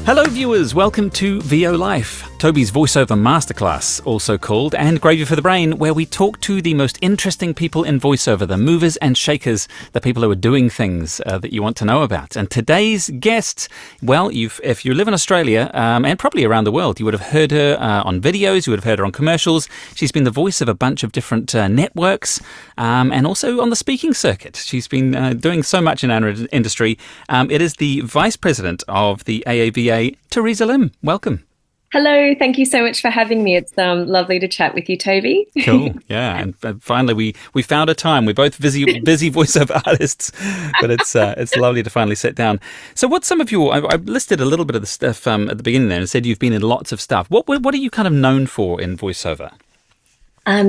Hello viewers, welcome to VO Life, Toby's voiceover masterclass, also called And Gravy for the Brain, where we talk to the most interesting people in voiceover, the movers and shakers, the people who are doing things that you want to know about. And today's guest, well, if you live in Australia and probably around the world, you would have heard her on videos, you would have heard her on commercials. She's been the voice of a bunch of different networks and also on the speaking circuit. She's been doing so much in our industry. It is the Vice President of the AAVA, Teresa Lim. Welcome. Hello, thank you so much for having me. It's lovely to chat with you, Toby. Cool, yeah. And finally, we found a time. We're both busy voiceover artists, but it's lovely to finally sit down. So, what's some of your? I listed a little bit of the stuff at the beginning there, and said you've been in lots of stuff. What are you kind of known for in voiceover?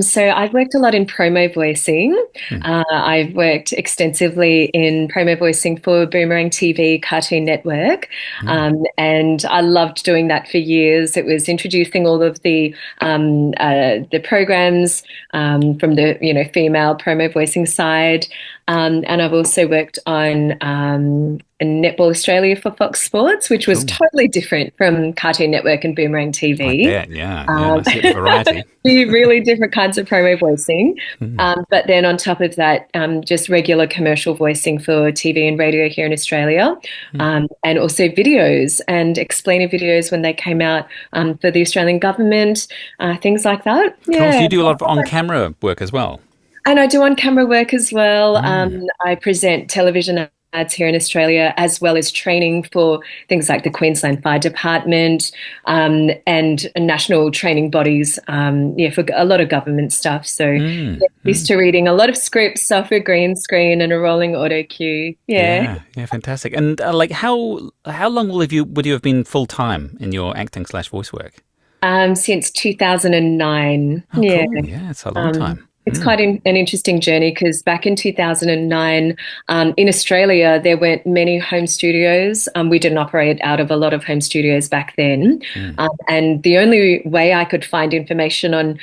So I've worked a lot in promo voicing. I've worked extensively in promo voicing for Boomerang TV Cartoon Network, and I loved doing that for years. It was introducing all of the programs from the female promo voicing side, and I've also worked on Netball Australia for Fox Sports, which was totally different from Cartoon Network and Boomerang TV. Like that, yeah. Nice bit of variety. Really different kinds of promo voicing. But then on top of that, just regular commercial voicing for TV and radio here in Australia, and also videos and explainer videos when they came out for the Australian government, things like that. Yeah. Cool. So you do a lot of on-camera work as well? And I do on-camera work as well. I present television ads here in Australia, as well as training for things like the Queensland Fire Department and national training bodies, for a lot of government stuff. So used to reading a lot of scripts off a green screen and a rolling auto cue. Yeah, fantastic. And how long would you have been full-time in your acting/voice work? Since 2009. Oh, yeah, cool. Yeah, it's a long time. It's quite an interesting journey because back in 2009, in Australia, there weren't many home studios. We didn't operate out of a lot of home studios back then. And the only way I could find information on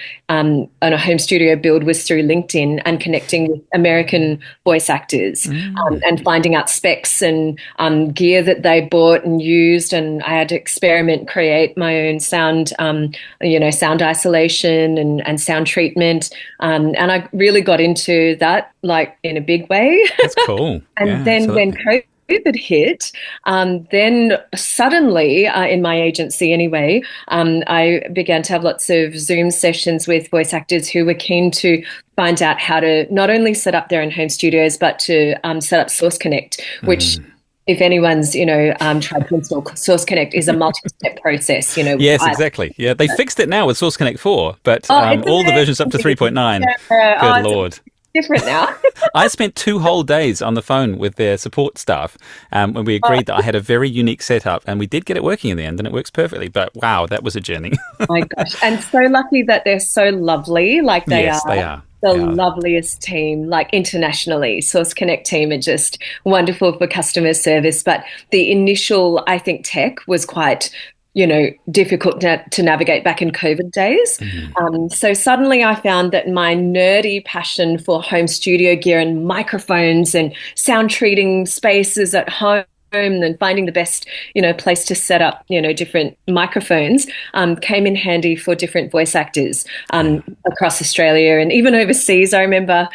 a home studio build was through LinkedIn and connecting with American voice actors and finding out specs and gear that they bought and used. And I had to experiment, create my own sound, sound isolation and sound treatment. And I really got into that in a big way. That's cool. And then when COVID hit, then suddenly in my agency anyway, I began to have lots of Zoom sessions with voice actors who were keen to find out how to not only set up their own home studios, but to set up Source Connect, which if anyone's, tried to install Source Connect, is a multi-step process, Yes, exactly. Yeah, they fixed it now with Source Connect 4, but all the versions up to 3.9. Good Lord. Different now. I spent 2 whole days on the phone with their support staff when we agreed that I had a very unique setup, and we did get it working in the end, and it works perfectly. But wow, that was a journey. Oh my gosh. And so lucky that they're so lovely. They are. The loveliest team, internationally. Source Connect team are just wonderful for customer service. But the initial, I think, tech was quite, difficult to navigate back in COVID days. So suddenly I found that my nerdy passion for home studio gear and microphones and sound treating spaces at home and finding the best, place to set up, different microphones came in handy for different voice actors across Australia and even overseas. I remember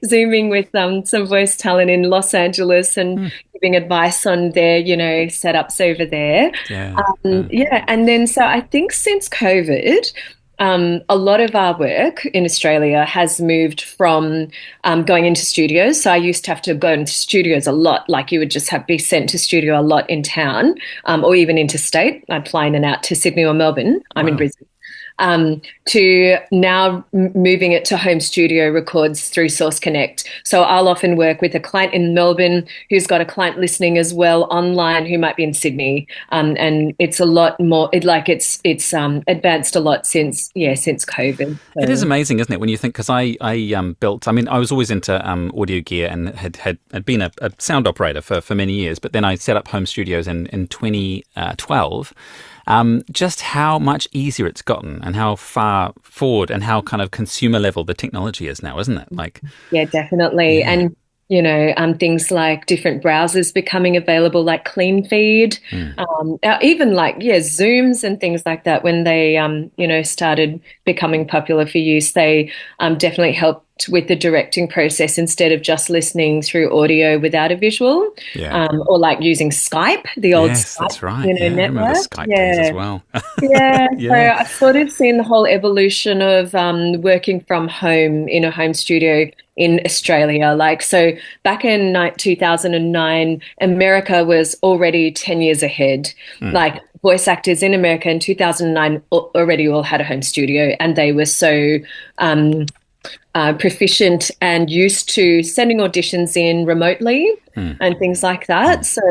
Zooming with some voice talent in Los Angeles and giving advice on their, setups over there. And then so I think since COVID, a lot of our work in Australia has moved from going into studios. So I used to have to go into studios a lot, you would just be sent to studio a lot in town or even interstate. I'd fly in and out to Sydney or Melbourne. I'm in Brisbane. To now moving it to home studio records through Source Connect. So I'll often work with a client in Melbourne who's got a client listening as well online who might be in Sydney. And it's a lot more, it's advanced a lot since COVID. So. It is amazing, isn't it, when you think, because I was always into audio gear and had been a sound operator for many years, but then I set up home studios in 2012. Just how much easier it's gotten and how far forward and how kind of consumer level the technology is now, isn't it? Yeah, definitely. Yeah. And things like different browsers becoming available, like Clean Feed, even like, Zooms and things like that. When they, started becoming popular for use, they definitely helped with the directing process instead of just listening through audio without a visual, or like using Skype, the old Yes, Skype, that's right. I remember the network. Skype days as well. So I've sort of seen the whole evolution of working from home in a home studio in Australia. Like, so back in 2009, America was already 10 years ahead. Like, voice actors in America in 2009 already all had a home studio, and they were so proficient and used to sending auditions in remotely and things like that. So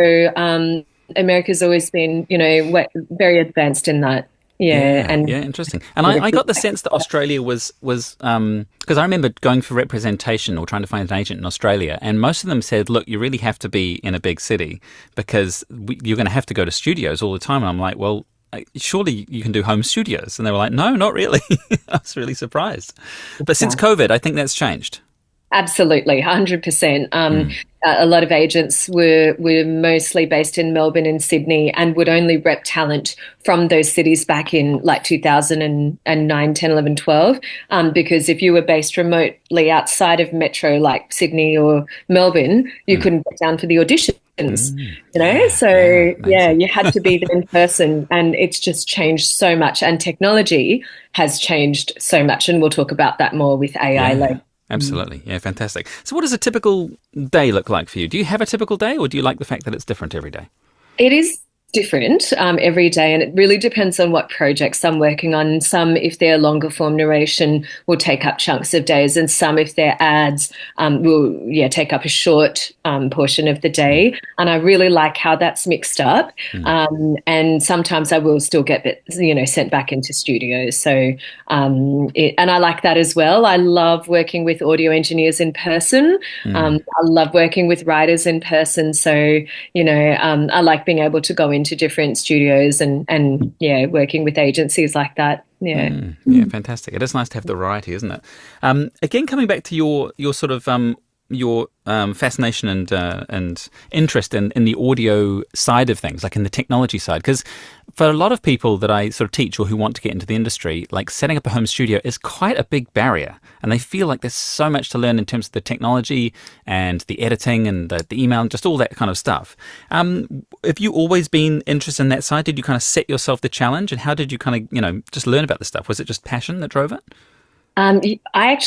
America's always been, very advanced in that. Interesting. And I got the sense that Australia was because I remember going for representation or trying to find an agent in Australia, and most of them said, look, you really have to be in a big city because you're going to have to go to studios all the time. And I'm like, well, surely you can do home studios. And they were like, no, not really. I was really surprised. But since COVID, I think that's changed. Absolutely, 100%. A lot of agents were mostly based in Melbourne and Sydney, and would only rep talent from those cities back in like 2009, 10, 11, 12. Because if you were based remotely outside of metro like Sydney or Melbourne, you couldn't get down for the audition. So you had to be there in person, and it's just changed so much, and technology has changed so much, and we'll talk about that more with AI later. Absolutely. Yeah, fantastic. So what does a typical day look like for you? Do you have a typical day, or do you like the fact that it's different every day? It is different every day, and it really depends on what projects I'm working on. Some, if they're longer form narration, will take up chunks of days, and some, if they're ads, will take up a short portion of the day. And I really like how that's mixed up. And sometimes I will still get sent back into studios. So and I like that as well. I love working with audio engineers in person. I love working with writers in person. So I like being able to go into different studios and working with agencies like that. Fantastic. It is nice to have the variety, isn't it? Again, coming back to your sort of your fascination and interest in the audio side of things, like in the technology side, because for a lot of people that I sort of teach or who want to get into the industry, like setting up a home studio is quite a big barrier, and they feel like there's so much to learn in terms of the technology and the editing and the email and just all that kind of stuff. Have you always been interested in that side? Did you kind of set yourself the challenge, and how did you kind of just learn about the stuff? Was it just passion that drove it? I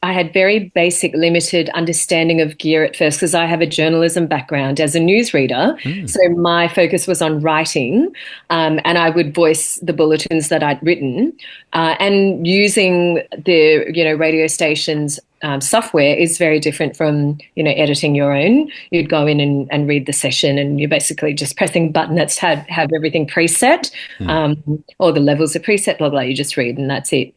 had very basic, limited understanding of gear at first, because I have a journalism background as a newsreader. So my focus was on writing, and I would voice the bulletins that I'd written, and using the radio stations. Software is very different from, editing your own. You'd go in and read the session, and you're basically just pressing a button that's have everything preset, all the levels are preset, blah, blah, you just read and that's it.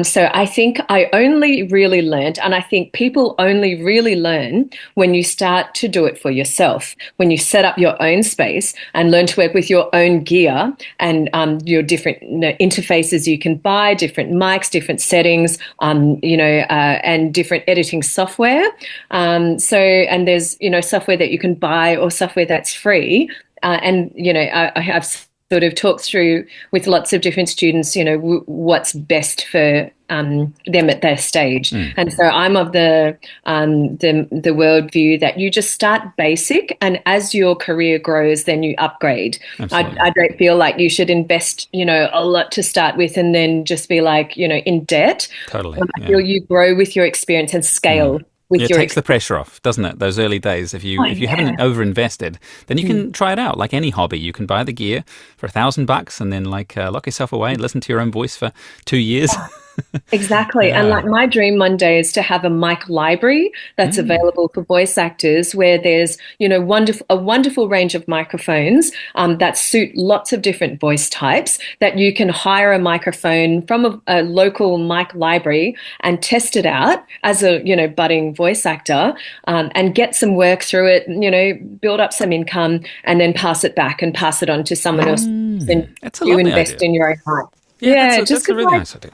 So I think I only really learned, and I think people only really learn when you start to do it for yourself, when you set up your own space and learn to work with your own gear and your different interfaces you can buy, different mics, different settings, and different editing software. And there's, software that you can buy or software that's free. I have sort of talked through with lots of different students, what's best for them at their stage. And so I'm of the worldview that you just start basic, and as your career grows, then you upgrade. I don't feel like you should invest, a lot to start with and then just be like, in debt. Totally. I feel you grow with your experience and scale. It takes the pressure off, doesn't it? Those early days, if you haven't over-invested, then you can try it out. Like any hobby, you can buy the gear for $1,000 and then lock yourself away and listen to your own voice for 2 years. Exactly. And like my dream one day is to have a mic library that's available for voice actors, where there's, a wonderful range of microphones that suit lots of different voice types, that you can hire a microphone from a local mic library and test it out as a, budding voice actor, and get some work through it, build up some income, and then pass it back and pass it on to someone else. And That's a you lovely invest idea. in your own mic. That's a really nice idea.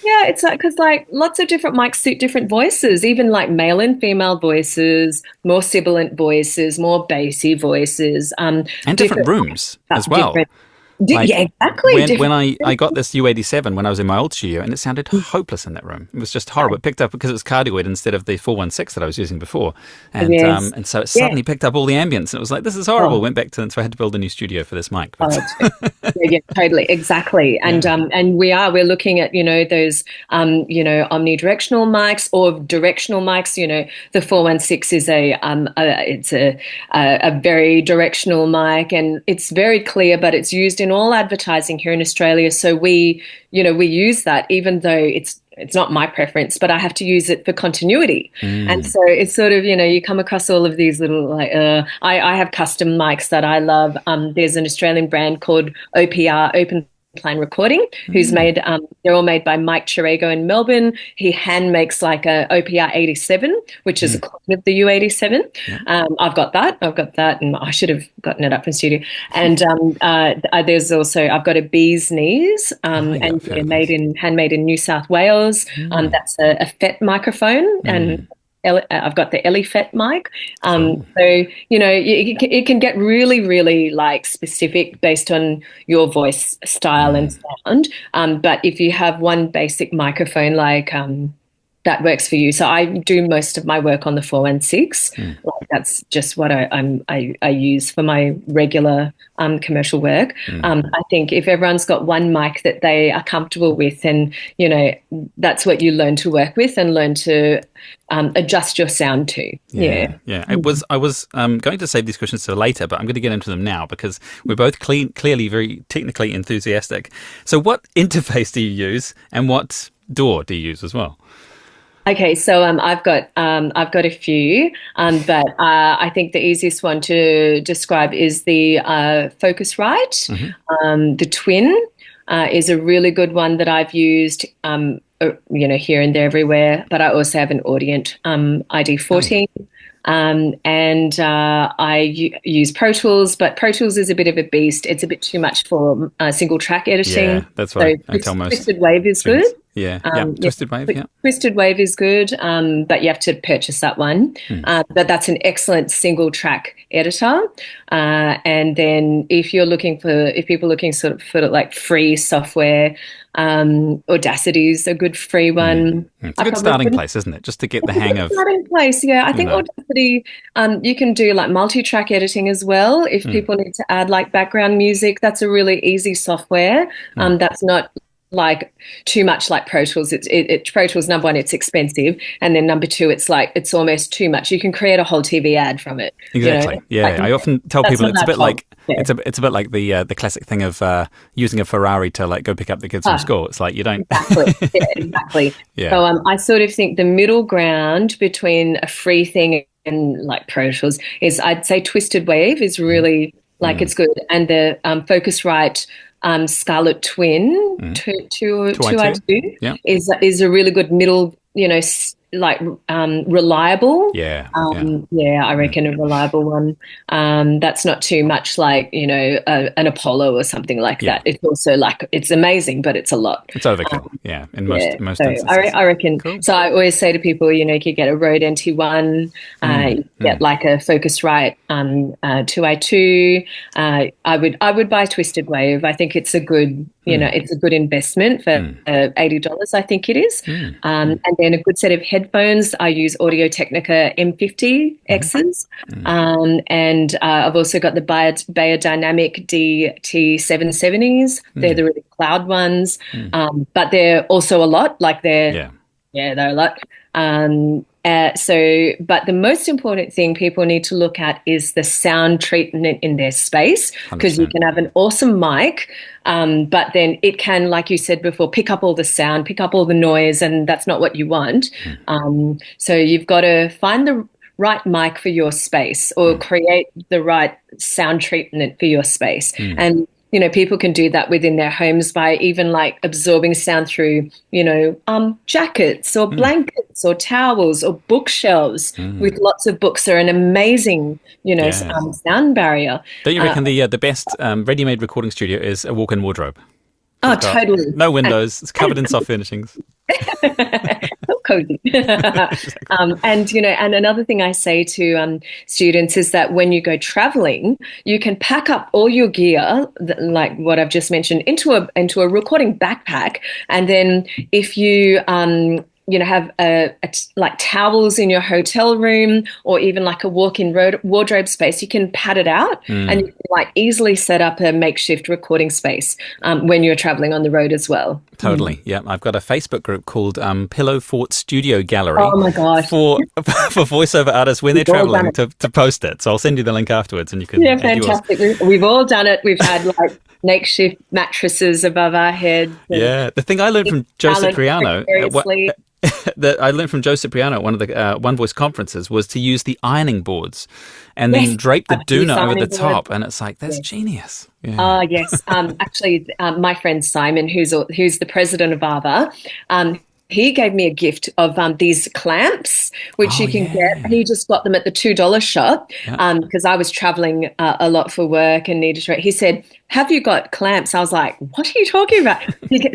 Yeah, it's like, because like lots of different mics suit different voices, even like male and female voices, more sibilant voices, more bassy voices, and different rooms as well. Like, yeah, exactly. When I got this U87 when I was in my old studio, and it sounded hopeless in that room. It was just horrible. It picked up because it was cardioid instead of the 416 that I was using before, and so it suddenly picked up all the ambience, and it was like, this is horrible. Went back to, so I had to build a new studio for this mic. Yeah, totally, exactly. And and we're looking at those omnidirectional mics or directional mics. The 416 is it's a very directional mic, and it's very clear, but it's used in all advertising here in Australia. So we use that, even though it's not my preference, but I have to use it for continuity. And so it's sort of, you come across all of these little, like, I have custom mics that I love. There's an Australian brand called OPR, Open Plan Recording, who's made, they're all made by Mike Chirego in Melbourne. He hand makes like a OPR 87, which is a clone of the U87. I've got that, and I should have gotten it up from studio. And there's also, I've got a Bee's Knees, and they're handmade in New South Wales. That's a FET microphone, and I've got the EliFet mic. So, it can get really, really like specific based on your voice style and sound. But if you have one basic microphone, like, that works for you. So I do most of my work on the 416. Like, that's just what I use for my regular commercial work. I think if everyone's got one mic that they are comfortable with, and that's what you learn to work with and learn to adjust your sound to. Yeah. I was going to save these questions till later, but I'm going to get into them now because we're both clearly very technically enthusiastic. So what interface do you use, and what DAW do you use as well? Okay, so I've got a few, but I think the easiest one to describe is the Focusrite. The Twin is a really good one that I've used, here and there, everywhere. But I also have an Audient ID14. And I use Pro Tools, but Pro Tools is a bit of a beast. It's a bit too much for single track editing. Yeah, that's what I tell most. Twisted Wave is good. Twisted Wave, Twisted Wave is good, but you have to purchase that one. But that's an excellent single track editor. And then if people are looking sort of for like free software, Audacity is a good free one. It's a good starting place, isn't it? Just to get the hang of. Starting place, yeah. I think Audacity, you can do like multi-track editing as well. If people need to add like background music, that's a really easy software. That's not like too much like Pro Tools. Pro Tools, number one, it's expensive, and then number two, it's like it's almost too much. You can create a whole TV ad from it. Exactly. Like, I often tell people it's a bit like it's a bit like the classic thing of using a Ferrari to like go pick up the kids from school. It's like you don't exactly. So I sort of think the middle ground between a free thing and like Pro Tools is, I'd say Twisted Wave is really like it's good, and the Focusrite Scarlet Twin 2i2 is a really good middle, reliable. I reckon a reliable one. That's not too much like, an Apollo or something like that. It's also like, it's amazing, but it's a lot. It's overkill. In most instances. I reckon. Cool. So I always say to people, you could get a Rode NT1, you get like a Focusrite 2i2. I would buy Twisted Wave. I think it's a good, it's a good investment for $80, I think it is. And then a good set of headphones. I use Audio-Technica M50 X's. And I've also got the Beyerdynamic DT770s. They're the really cloud ones. But they're also a lot. Like they're a lot. But the most important thing people need to look at is the sound treatment in their space, because you can have an awesome mic, but then it can, like you said before, pick up all the sound, pick up all the noise, and that's not what you want. So you've got to find the right mic for your space, or create the right sound treatment for your space. And people can do that within their homes by even like absorbing sound through, jackets or blankets or towels or bookshelves. With lots of books are an amazing, sound barrier. Don't you reckon the best ready-made recording studio is a walk-in wardrobe? Oh, totally. No windows. It's covered in soft furnishings. Cozy. And, you know, and another thing I say to students is that when you go traveling, you can pack up all your gear, like what I've just mentioned, into a recording backpack. And then if you, you know, have like towels in your hotel room, or even like a walk-in wardrobe space, you can pad it out and you can like easily set up a makeshift recording space when you're traveling on the road as well. Totally. Yeah. I've got a Facebook group called Pillow Fort Studio Gallery. Oh my gosh. For voiceover artists when they're traveling to post it. So I'll send you the link afterwards and you can. Yeah, fantastic. We've all done it. We've had like makeshift mattresses above our heads. Yeah. The thing I learned from Joe Cipriano that I learned from Joe Cipriano at one of the One Voice conferences was to use the ironing boards and then drape the doona over the top. And it's like, that's genius. Yeah. Yes. Actually, my friend Simon, who's the president of AAVA, he gave me a gift of these clamps, which you can get. He just got them at the $2 shop because I was traveling a lot for work and needed to. He said, "Have you got clamps?" I was like, "What are you talking about?"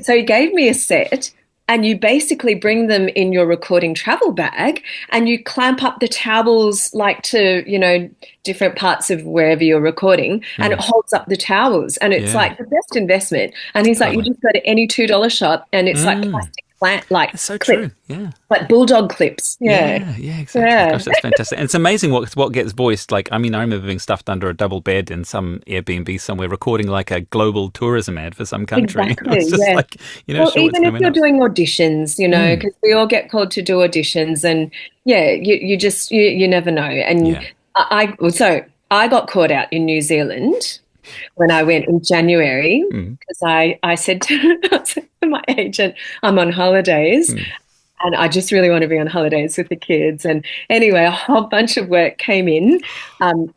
So he gave me a set. And you basically bring them in your recording travel bag and you clamp up the towels like to, you know, different parts of wherever you're recording and it holds up the towels. And it's like the best investment. And he's like, you just go to any $2 shop and it's like plastic plant, like that's so clip, true. like bulldog clips. Yeah, exactly. Yeah. Gosh, that's fantastic. And it's amazing what gets voiced. Like, I mean, I remember being stuffed under a double bed in some Airbnb somewhere, recording like a global tourism ad for some country. Exactly. It's just like, you know, well, even if you're doing auditions, you know, because we all get called to do auditions, and you never know. And I got caught out in New Zealand when I went in January because I said to my agent, I'm on holidays and I just really want to be on holidays with the kids. And anyway, a whole bunch of work came in,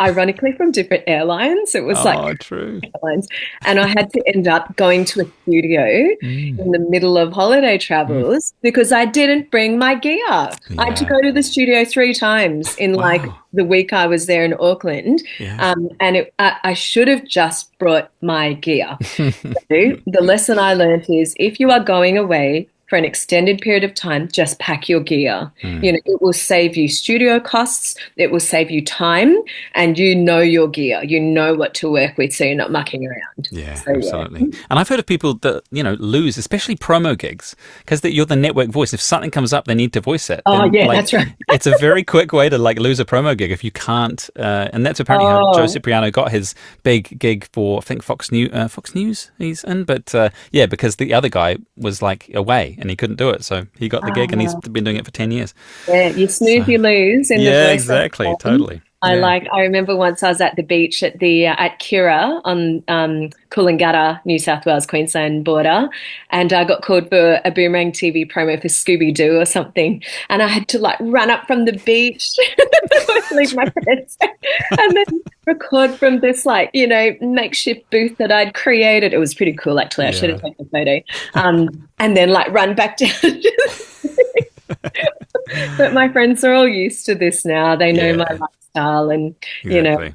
ironically from different airlines. It was true. Airlines. And I had to end up going to a studio in the middle of holiday travels because I didn't bring my gear. Yeah. I had to go to the studio 3 times in like the week I was there in Auckland. Yeah. And I should have just brought my gear. So the lesson I learned is if you are going away for an extended period of time, just pack your gear. You know, it will save you studio costs, it will save you time, and you know your gear. You know what to work with, so you're not mucking around. Yeah, so, absolutely. Yeah. And I've heard of people that, you know, lose, especially promo gigs, because you're the network voice. If something comes up, they need to voice it. That's right. It's a very quick way to like lose a promo gig if you can't. And that's apparently how Joe Cipriano got his big gig for, I think, Fox News he's in. But because the other guy was like away and he couldn't do it, so he got the gig, and he's been doing it for 10 years. Yeah, you snooze, you lose. In the exactly, totally. I remember once I was at the beach at Kira on Coolangatta, New South Wales, Queensland border, and I got called for a Boomerang TV promo for Scooby-Doo or something, and I had to like run up from the beach, leave my friends, and then record from this like, you know, makeshift booth that I'd created. It was pretty cool actually. I should have taken a photo, and then like run back down. But my friends are all used to this now. They know my lifestyle, and you know,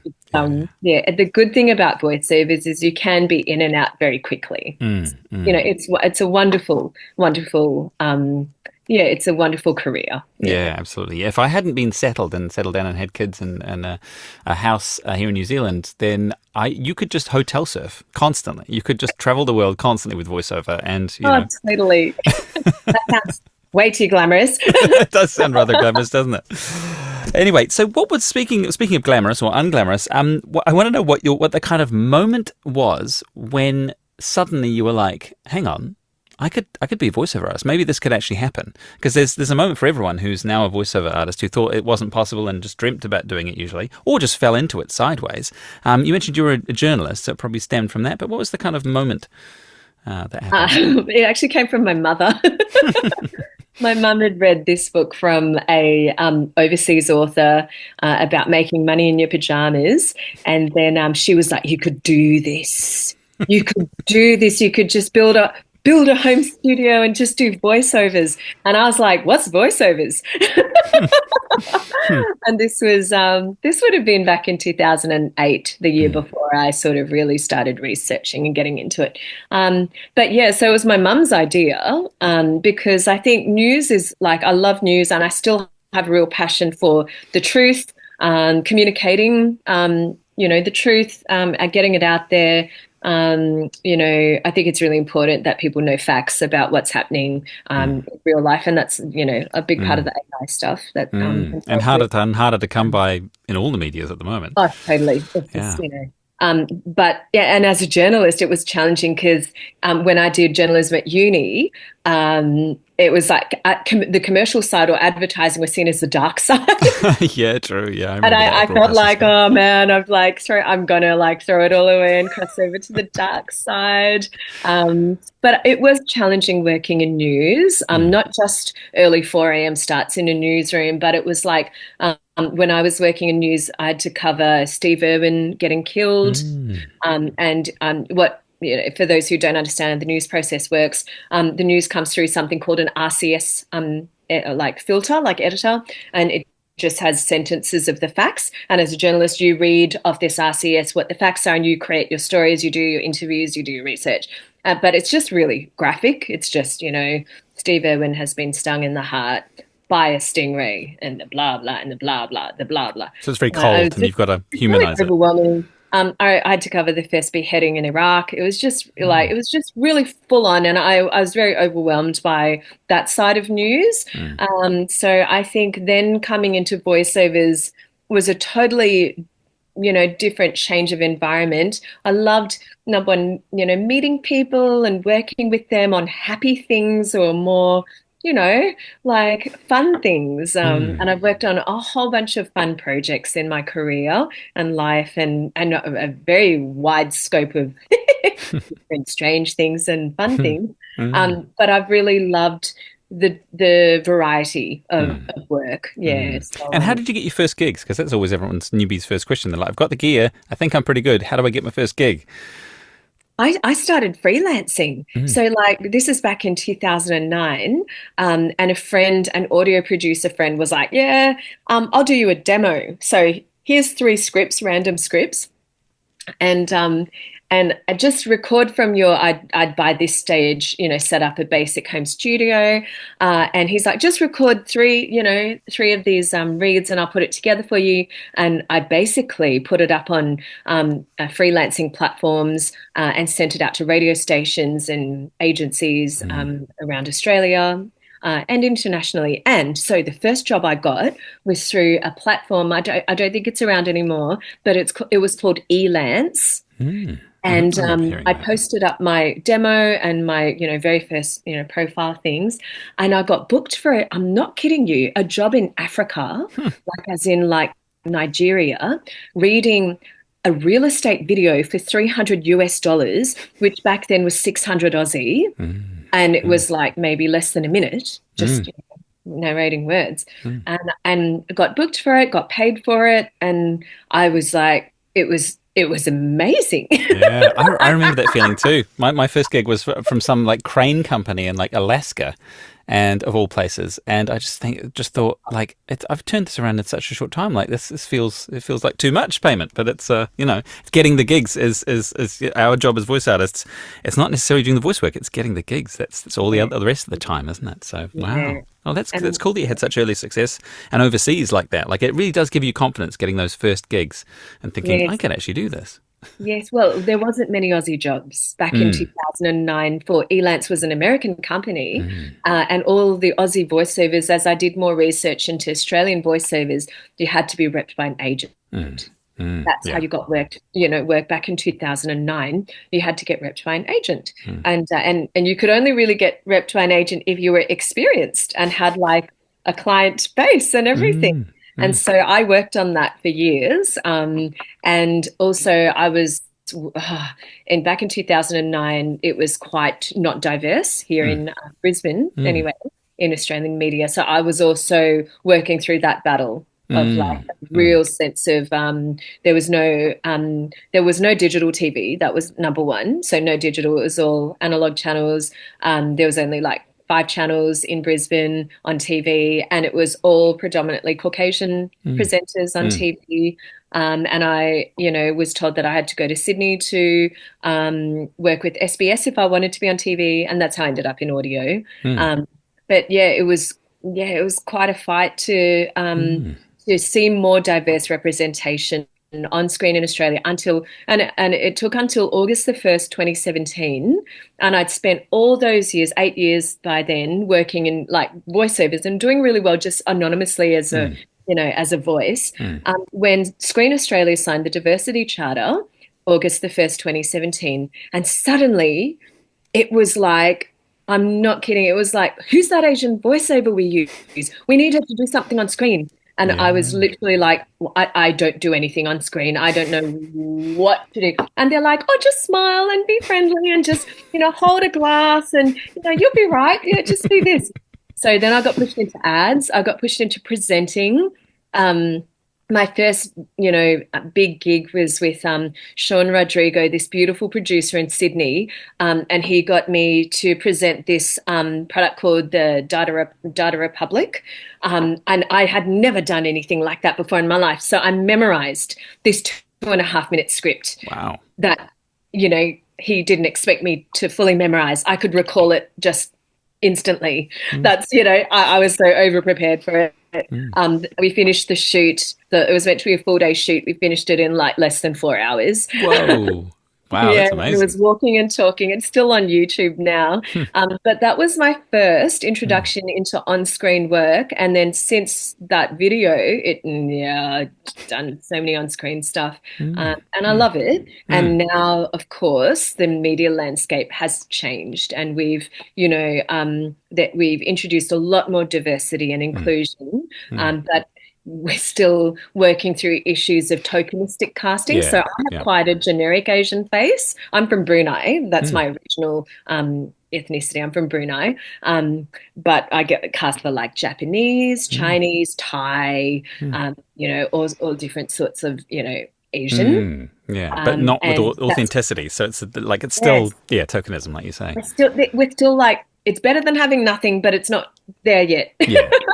the good thing about voiceovers is you can be in and out very quickly. You know, it's a wonderful it's a wonderful career. Yeah, absolutely. If I hadn't been settled down and had kids and a house here in New Zealand, then you could just hotel surf constantly. You could just travel the world constantly with voiceover, and you know. Totally. That sounds way too glamorous. It does sound rather glamorous, doesn't it? Anyway, so what was speaking of glamorous or unglamorous? I want to know what the kind of moment was when suddenly you were like, "Hang on, I could be a voiceover artist. Maybe this could actually happen." Because there's a moment for everyone who's now a voiceover artist who thought it wasn't possible and just dreamt about doing it usually, or just fell into it sideways. You mentioned you were a journalist, so it probably stemmed from that. But what was the kind of moment that happened? It actually came from my mother. My mum had read this book from a overseas author about making money in your pajamas, and then she was like, "You could do this. You could do this. You could just build build a home studio and just do voiceovers. And I was like, what's voiceovers? And this would have been back in 2008, the year before I sort of really started researching and getting into it. But yeah, so it was my mum's idea, because I think news is like, I love news, and I still have a real passion for the truth, communicating, the truth, and getting it out there. I think it's really important that people know facts about what's happening in real life, and that's a big part of the AI stuff. That and harder to come by in all the medias at the moment. Oh, totally. It's just, but yeah, and as a journalist, it was challenging because when I did journalism at uni, it was like the commercial side or advertising was seen as the dark side. Yeah, true. Yeah, I felt like, oh man, I'm gonna like throw it all away and cross over to the dark side. But it was challenging working in news, not just early 4 a.m. starts in a newsroom, but it was like when I was working in news, I had to cover Steve Irwin getting killed, and what. For those who don't understand how the news process works, the news comes through something called an RCS like filter, like editor, and it just has sentences of the facts. And as a journalist, you read off this RCS what the facts are, and you create your stories, you do your interviews, you do your research. But it's just really graphic. It's just, Steve Irwin has been stung in the heart by a stingray, and the blah, blah, and the blah, blah, the blah, blah. So it's very cold, and you've got to humanize it. Overwhelming. I had to cover the first beheading in Iraq. It was just it was just really full on, and I was very overwhelmed by that side of news. So I think then coming into voiceovers was a totally, different change of environment. I loved, number one, meeting people and working with them on happy things or more, like fun things. And I've worked on a whole bunch of fun projects in my career and life, and a very wide scope of different strange things and fun things. But I've really loved the variety of work. Yeah. So, and how did you get your first gigs? Because that's always everyone's newbie's first question. They're like, I've got the gear. I think I'm pretty good. How do I get my first gig? I started freelancing. So like this is back in 2009, and a friend, an audio producer friend was like, I'll do you a demo. So here's 3 scripts, random scripts. And I just record from I'd by this stage, set up a basic home studio. And he's like, just record 3 of these reads, and I'll put it together for you. And I basically put it up on freelancing platforms and sent it out to radio stations and agencies around Australia. And internationally. And so the first job I got was through a platform. I don't think it's around anymore, but it was called Elance. And I posted up my demo and my, very first, profile things, and I got booked for it. I'm not kidding you. A job in Africa, like as in like Nigeria, reading a real estate video for $300, which back then was 600 Aussie. And it was like maybe less than a minute, just narrating words, and got booked for it, got paid for it. And I was like, it was amazing. Yeah, I remember that feeling too. My first gig was from some like crane company in like Alaska, and of all places. And I just thought like I've turned this around in such a short time. Like this feels like too much payment. But it's getting the gigs is our job as voice artists. It's not necessarily doing the voice work. It's getting the gigs. That's all the rest of the time, isn't it? So wow. Oh, that's cool that you had such early success and overseas like that. Like it really does give you confidence getting those first gigs and thinking, I can actually do this. Yes, well, there wasn't many Aussie jobs back in 2009. For Elance was an American company, and all the Aussie voiceovers, as I did more research into Australian voiceovers, you had to be repped by an agent. That's how you got work back in 2009. You had to get repped by an agent, and you could only really get repped by an agent if you were experienced and had like a client base and everything. And so I worked on that for years. And also I was, and back in 2009, it was quite not diverse here in Brisbane, anyway, in Australian media. So I was also working through that battle of like a real sense of there was no digital TV. That was number one. So no digital, it was all analog channels. There was only like 5 channels in Brisbane on TV, and it was all predominantly Caucasian presenters on TV. And I, was told that I had to go to Sydney to work with SBS if I wanted to be on TV, and that's how I ended up in audio. But yeah, it was quite a fight to see more diverse representation on screen in Australia and it took until August the 1st, 2017. And I'd spent all those years, 8 years by then, working in like voiceovers and doing really well just anonymously as a voice. When Screen Australia signed the Diversity Charter, August the 1st, 2017, and suddenly it was like, I'm not kidding, it was like, who's that Asian voiceover we use? We need her to do something on screen. And I was literally like, I don't do anything on screen. I don't know what to do. And they're like, oh, just smile and be friendly and just, hold a glass and, you'll be right. Yeah, just do this. So then I got pushed into ads. I got pushed into presenting. My first, big gig was with Sean Rodrigo, this beautiful producer in Sydney, and he got me to present this product called the Data Republic, and I had never done anything like that before in my life. So I memorized this 2.5-minute script. Wow. That, he didn't expect me to fully memorize. I could recall it just instantly. That's, I was so over-prepared for it. We finished the shoot. It was meant to be a full-day shoot. We finished it in like less than 4 hours. Whoa. Wow, yeah, that's amazing. It was walking and talking. It's still on YouTube now. But that was my first introduction into on-screen work. And then since that video, I've done so many on-screen stuff. And I love it. And now, of course, the media landscape has changed. And we've, that we've introduced a lot more diversity and inclusion. But we're still working through issues of tokenistic casting. So I have quite a generic Asian face. I'm from Brunei. That's my original ethnicity. I'm from Brunei. But I get cast for like Japanese, Chinese, Thai, all different sorts of, Asian. But not with authenticity. So it's like, it's still, tokenism, like you say. We're still like, it's better than having nothing, but it's not there yet.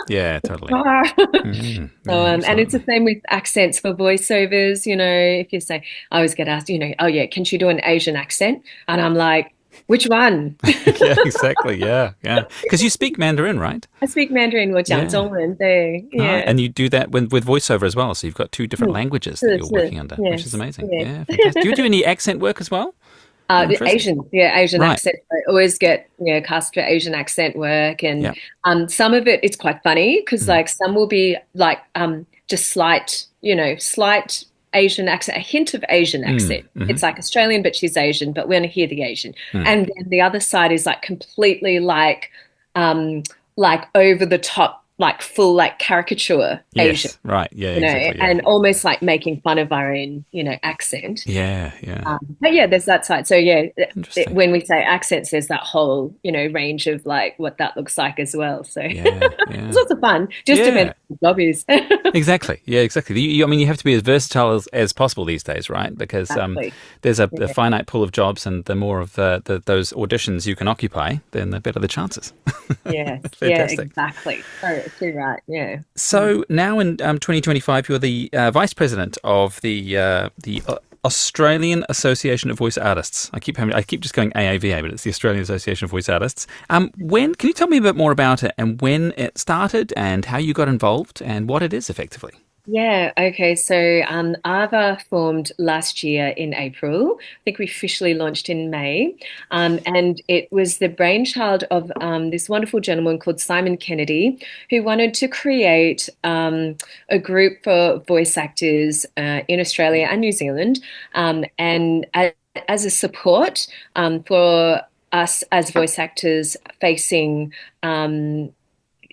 Yeah, totally. And it's the same with accents for voiceovers. If you say, I always get asked, oh yeah, can she do an Asian accent? And I'm like, which one? Yeah, exactly. Yeah. Because you speak Mandarin, right? I speak Mandarin, 我讲中文, and you do that with voiceover as well. So you've got 2 different languages that you're working under, which is amazing. Yeah, fantastic. Do you do any accent work as well? Asian accent. I always get cast for Asian accent work, and some of it's quite funny because like some will be like just slight Asian accent, a hint of Asian accent. It's like Australian, but she's Asian, but we're going to hear the Asian. And then the other side is like completely like over the top, like full like caricature Asian. Right. Yeah. Exactly, and almost like making fun of our own, accent. Yeah. But there's that side. So when we say accents, there's that whole, range of like what that looks like as well. So it's lots of fun. Just depends on the job is. Exactly. Yeah, exactly. You have to be as versatile as possible these days, right? Because there's a finite pool of jobs, and the more of those auditions you can occupy, then the better the chances. Yes. Yeah, exactly. Too right. Yeah. So now in 2025, you're the vice president of the Australian Association of Voice Artists. I keep just going AAVA, but it's the Australian Association of Voice Artists. Can you tell me a bit more about it and when it started and how you got involved and what it is effectively? Yeah, okay. So AAVA formed last year in April. I think we officially launched in May. And it was the brainchild of this wonderful gentleman called Simon Kennedy, who wanted to create a group for voice actors in Australia and New Zealand, and as a support for us as voice actors facing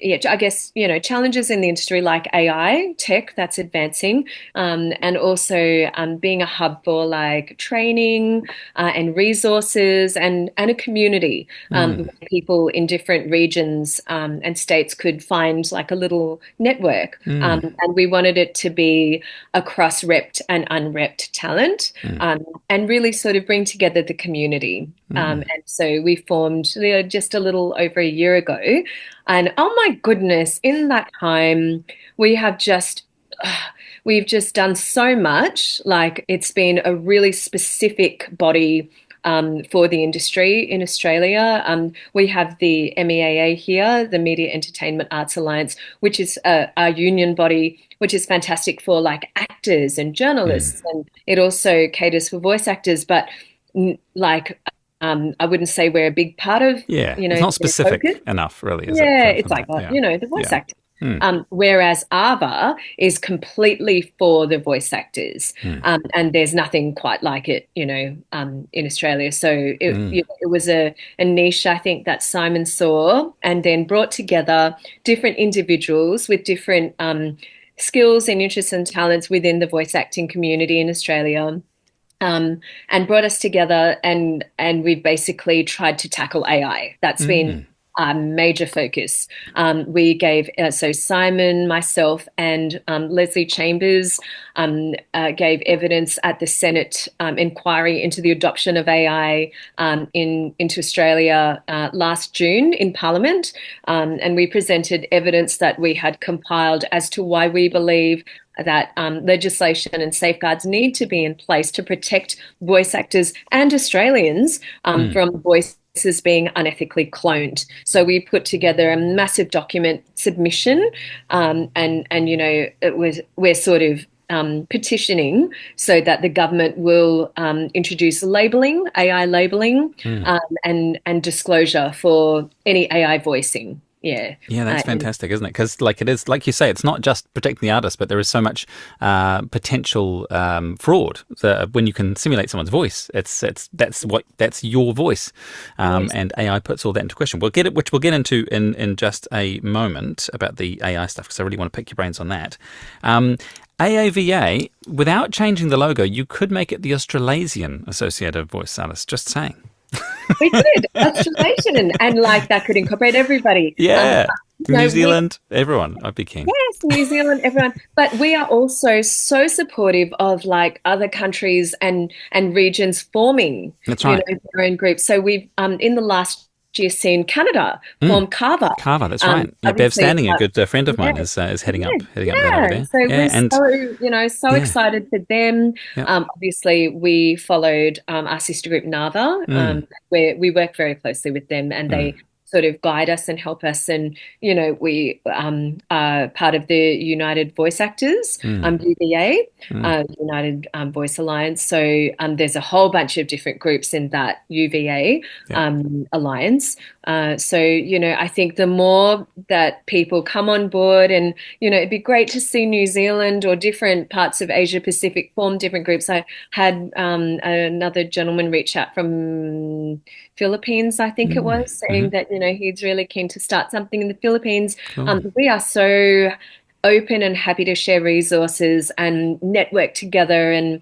I guess, challenges in the industry like AI, tech that's advancing, and also being a hub for like training and resources and a community where people in different regions and states could find like a little network. And we wanted it to be across repped and unrepped talent and really sort of bring together the community. And so we formed just a little over a year ago. And oh my goodness, in that time, we've just done so much. Like, it's been a really specific body for the industry in Australia. We have the MEAA here, the Media Entertainment Arts Alliance, which is our union body, which is fantastic for like actors and journalists. And it also caters for voice actors, but I wouldn't say we're a big part of, it's not specific enough, really, is it? It's like, the voice actor. Whereas AAVA is completely for the voice actors, and there's nothing quite like it, in Australia. So it was a niche, I think, that Simon saw and then brought together different individuals with different skills and interests and talents within the voice acting community in Australia. And brought us together, and we've basically tried to tackle AI. That's been our major focus. We gave, so Simon, myself, and Leslie Chambers gave evidence at the Senate inquiry into the adoption of AI into Australia last June in Parliament. And we presented evidence that we had compiled as to why we believe that legislation and safeguards need to be in place to protect voice actors and Australians from voices being unethically cloned. So we put together a massive document submission, and we're sort of petitioning so that the government will introduce labeling, AI labeling, and disclosure for any AI voicing. Yeah, that's fantastic, isn't it? Because it is, like you say, it's not just protecting the artist, but there is so much potential fraud when you can simulate someone's voice. That's your voice, and AI puts all that into question. Which we'll get into in just a moment about the AI stuff, because I really want to pick your brains on that. AAVA, without changing the logo, you could make it the Australasian Associated Voice Artists. Just saying. We could, Australasian, and like that could incorporate everybody. Yeah, New Zealand, everyone. I'd be keen. Yes, New Zealand, everyone. But we are also so supportive of like other countries and regions forming, that's right, their own groups. So we've in the last year seen Canada form CAVA. CAVA, that's right. Bev Standing, a good friend of mine, is heading up over there. So we're so excited for them. Obviously, we followed our sister group NAVA, where we work very closely with them, and they sort of guide us and help us. And, we are part of the United Voice Actors, UVA, United Voice Alliance. So there's a whole bunch of different groups in that UVA alliance. I think the more that people come on board, and, it'd be great to see New Zealand or different parts of Asia Pacific form different groups. I had another gentleman reach out from Philippines, I think it was, saying that, he's really keen to start something in the Philippines. Cool. We are so open and happy to share resources and network together and,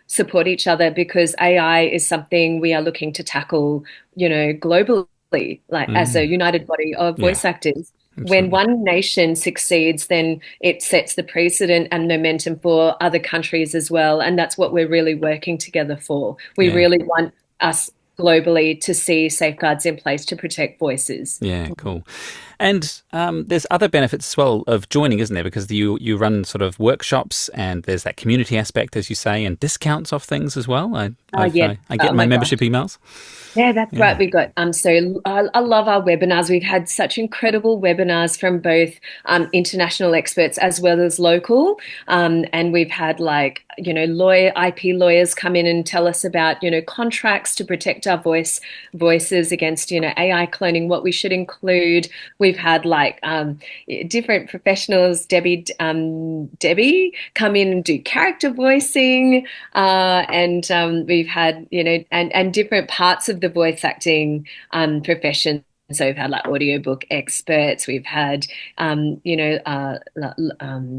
support each other, because AI is something we are looking to tackle, globally, like as a united body of voice actors. Absolutely. When one nation succeeds, then it sets the precedent and momentum for other countries as well. And that's what we're really working together for. We really want us globally to see safeguards in place to protect voices. Yeah, cool. And there's other benefits as well of joining, isn't there? Because you run sort of workshops, and there's that community aspect, as you say, and discounts off things as well. I get my membership emails. Yeah, that's right. We got so I love our webinars. We've had such incredible webinars from both international experts as well as local, and we've had IP lawyers come in and tell us about contracts to protect our voices against AI cloning, what we should include. We've had different professionals, Debbie come in and do character voicing, and we've had and different parts of the voice acting profession. so we've had like audiobook experts, we've had,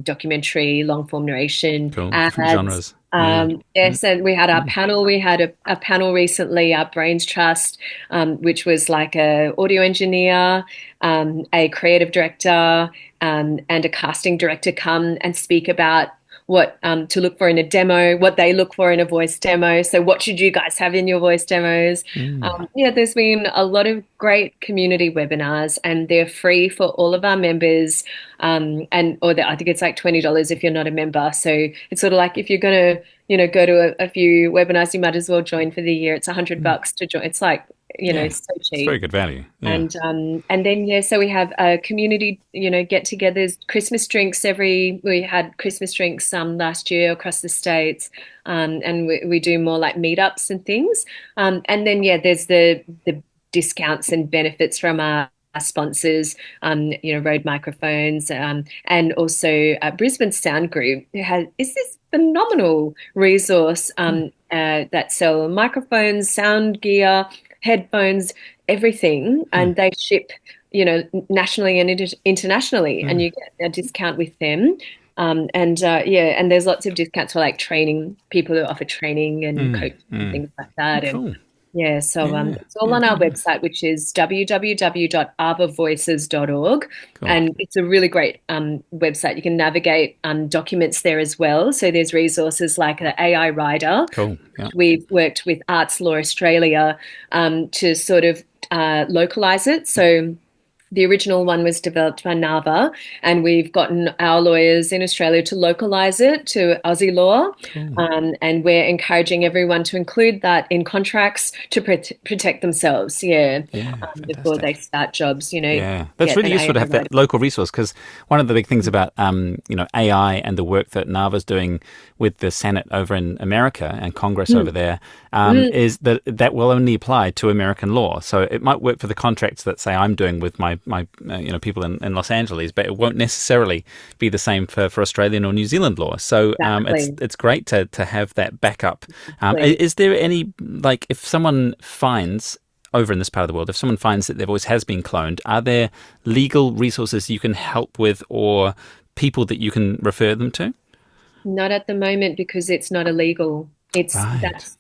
documentary, long form narration, cool. ads. Different genres. Yes, and we had our panel. We had a panel recently, our Brains Trust, which was like a audio engineer, a creative director, and a casting director come and speak about what to look for in a demo, what they look for in a voice demo. So what should you guys have in your voice demos? There's been a lot of great community webinars, and they're free for all of our members. I think it's like $20 if you're not a member. So it's sort of like if you're going to, go to a few webinars, you might as well join for the year. It's $100 to join. It's like, so cheap. It's very good value. Yeah. And then, so we have community, get-togethers, Christmas drinks we had Christmas drinks last year across the States. And we do more like meetups and things. And then, there's the discounts and benefits from our sponsors, Rode Microphones, and also Brisbane Sound Group is this phenomenal resource that sell microphones, sound gear, headphones, everything, and they ship, nationally and internationally, and you get a discount with them. And there's lots of discounts for like training, people who offer training and coaching and things like that. Cool. And it's all on our website, which is www.avavoices.org. Cool. And it's a really great website. You can navigate documents there as well. So there's resources like the AI Rider. Cool. Yeah. We've worked with Arts Law Australia to sort of localize it. So the original one was developed by NAVA, and we've gotten our lawyers in Australia to localise it to Aussie law. And we're encouraging everyone to include that in contracts to protect themselves, before they start jobs, Yeah, that's really useful to have that local resource, because one of the big things about, AI and the work that NAVA's doing with the Senate over in America and Congress over there is that will only apply to American law. So it might work for the contracts that, say, I'm doing with my people in Los Angeles, but it won't necessarily be the same for Australian or New Zealand law. So it's great to have that backup. Is there any, like, if someone finds over in this part of the world, if someone finds that their voice has been cloned, are there legal resources you can help with or people that you can refer them to? Not at the moment, because it's not illegal. That's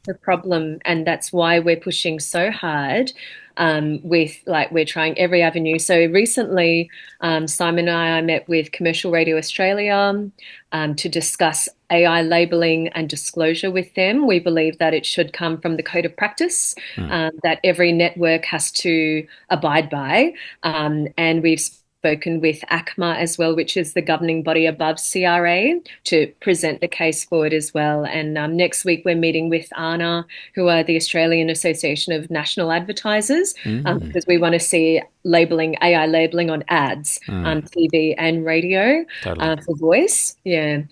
the problem, and that's why we're pushing so hard we're trying every avenue. So recently, Simon and I met with Commercial Radio Australia to discuss AI labelling and disclosure with them. We believe that it should come from the code of practice that every network has to abide by, and we've spoken with ACMA as well, which is the governing body above CRA, to present the case forward as well. And next week we're meeting with ANA, who are the Australian Association of National Advertisers, because we want to see AI labelling on ads on TV and radio for voice. And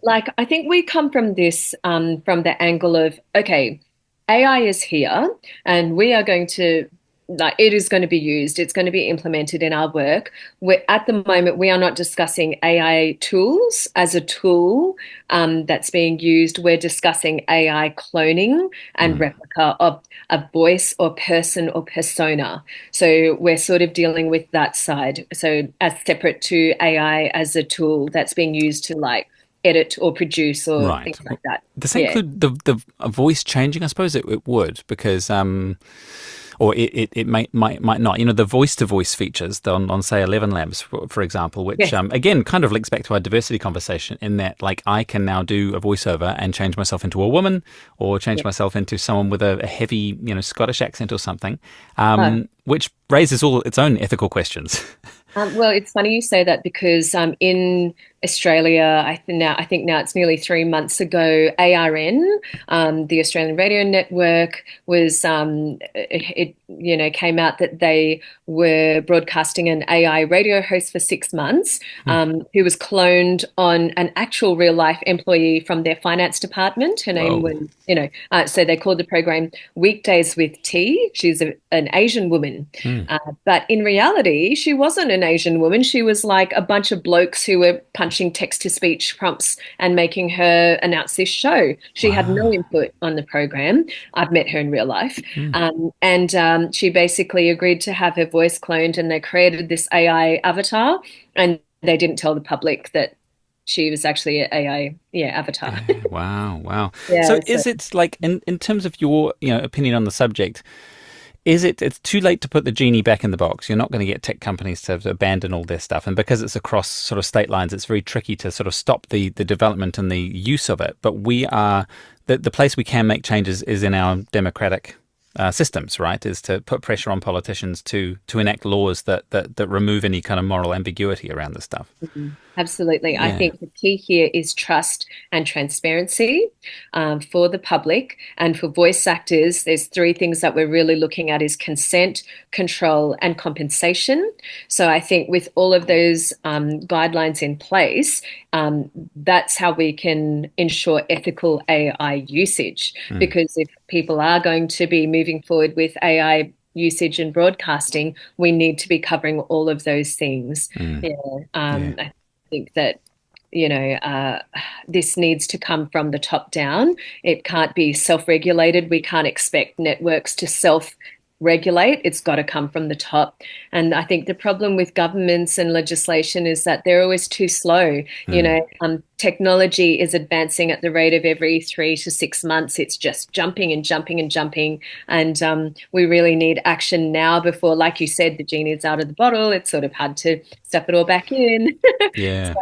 I think we come from this, from the angle of, okay, AI is here and we are going to, it is going to be used. It's going to be implemented in our work. At the moment, we are not discussing AI tools as a tool that's being used. We're discussing AI cloning and replica of a voice or person or persona. So we're sort of dealing with that side. So as separate to AI as a tool that's being used to edit or produce or things like that. Does that include the voice changing? I suppose it would, because or it might not. The voice-to-voice features on say 11 Labs, for example, which again kind of links back to our diversity conversation, in that I can now do a voiceover and change myself into a woman, or change myself into someone with a heavy Scottish accent or something, which raises all its own ethical questions. Well, it's funny you say that, because in Australia, I think now it's nearly 3 months ago, ARN, the Australian Radio Network, was came out that they were broadcasting an AI radio host for 6 months, who was cloned on an actual real life employee from their finance department. Her name was, so they called the program Weekdays with T. She's an Asian woman, but in reality, she wasn't an Asian woman. She was like a bunch of blokes who were punching text-to-speech prompts and making her announce this show. She had no input on the program. I've met her in real life. And she basically agreed to have her voice cloned, and they created this AI avatar, and they didn't tell the public that she was actually an AI avatar. Wow. So is it like, in terms of your opinion on the subject, it's too late to put the genie back in the box? You're not going to get tech companies to abandon all their stuff. And because it's across sort of state lines, it's very tricky to sort of stop the development and the use of it. But we are, the place we can make changes is in our democratic systems, right? Is to put pressure on politicians to enact laws that remove any kind of moral ambiguity around this stuff. Absolutely. I think the key here is trust and transparency for the public. And for voice actors, there's three things that we're really looking at: is consent, control, and compensation. So I think with all of those guidelines in place, that's how we can ensure ethical AI usage. Because if people are going to be moving forward with AI usage and broadcasting, we need to be covering all of those things. I think that this needs to come from the top down. It can't be self-regulated. We can't expect networks to self-regulate. It's got to come from the top. And I think the problem with governments and legislation is that they're always too slow. Technology is advancing at the rate of every 3 to 6 months. It's just jumping and jumping and jumping. And we really need action now before, like you said, the genie is out of the bottle. It's sort of hard to stuff it all back in. So,